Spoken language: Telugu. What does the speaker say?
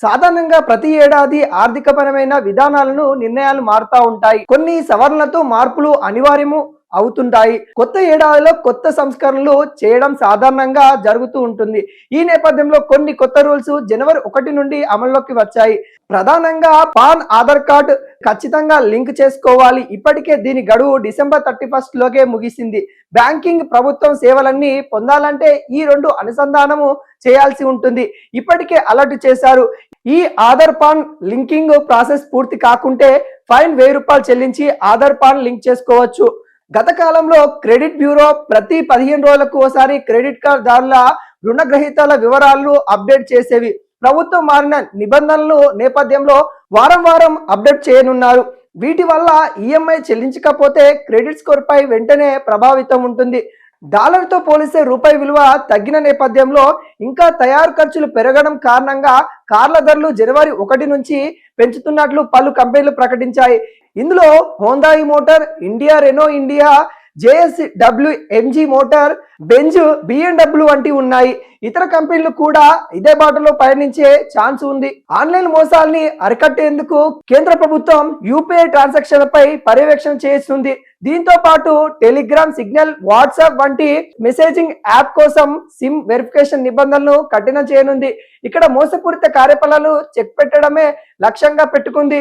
సాధారణంగా ప్రతి ఏడాది ఆర్థికపరమైన నిర్ణయాలు మారుతా ఉంటాయి. కొన్ని సవరణలతో మార్పులు అనివార్యము అవుతుంటాయి. కొత్త ఏడాదిలో కొత్త సంస్కరణలు చేయడం సాధారణంగా జరుగుతూ ఉంటుంది. ఈ నేపథ్యంలో కొన్ని కొత్త రూల్స్ జనవరి 1 నుండి అమల్లోకి వచ్చాయి. ప్రధానంగా పాన్ ఆధార్ కార్డ్ ఖచ్చితంగా లింక్ చేసుకోవాలి. ఇప్పటికే దీని గడువు డిసెంబర్ 31 లోకే ముగిసింది. బ్యాంకింగ్, ప్రభుత్వం సేవలన్నీ పొందాలంటే ఈ రెండు అనుసంధానము చేయాల్సి ఉంటుంది. ఇప్పటికే అలర్ట్ చేశారు. ఈ ఆధార్ పాన్ లింకింగ్ ప్రాసెస్ పూర్తి కాకుంటే ఫైన్ ₹1000 చెల్లించి ఆధార్ పాన్ లింక్ చేసుకోవచ్చు. గత కాలంలో క్రెడిట్ బ్యూరో ప్రతి 15 రోజులకు ఒకసారి క్రెడిట్ కార్డ్ దారుల రుణగ్రహీతల వివరాలను అప్డేట్ చేసేవి. ప్రభుత్వం మారిన నిబంధనలు నేపథ్యంలో వారం వారం అప్డేట్ చేయనున్నారు. వీటి వల్ల ఈఎంఐ చెల్లించకపోతే క్రెడిట్ స్కోర్ పై వెంటనే ప్రభావితం ఉంటుంది. డాలర్తో పోలిస్తే రూపాయి విలువ తగ్గిన నేపథ్యంలో ఇంకా తయారు ఖర్చులు పెరగడం కారణంగా కార్ల ధరలు జనవరి 1 నుంచి పెంచుతున్నట్లు పలు కంపెనీలు ప్రకటించాయి. ఇందులో Hyundai motor India, Renault India, JSW, MG motor, Benz, BMW వంటివి ఉన్నాయి. ఇతర కంపెనీలు కూడా ఇదే బాటలో పయనించే ఛాన్స్ ఉంది. ఆన్లైన్ మోసాల్ని అరికట్టేందుకు కేంద్ర ప్రభుత్వం యూపీఐ ట్రాన్సాక్షన్లపై పర్యవేక్షణ చేస్తుంది. దీంతో పాటు టెలిగ్రామ్, సిగ్నల్, వాట్సాప్ వంటి మెసేజింగ్ యాప్ కోసం సిమ్ వెరిఫికేషన్ నిబంధనలను కఠినం చేయనుంది. ఇక్కడ మోసపూరిత కార్యకలాపాలు చెక్ పెట్టడమే లక్ష్యంగా పెట్టుకుంది.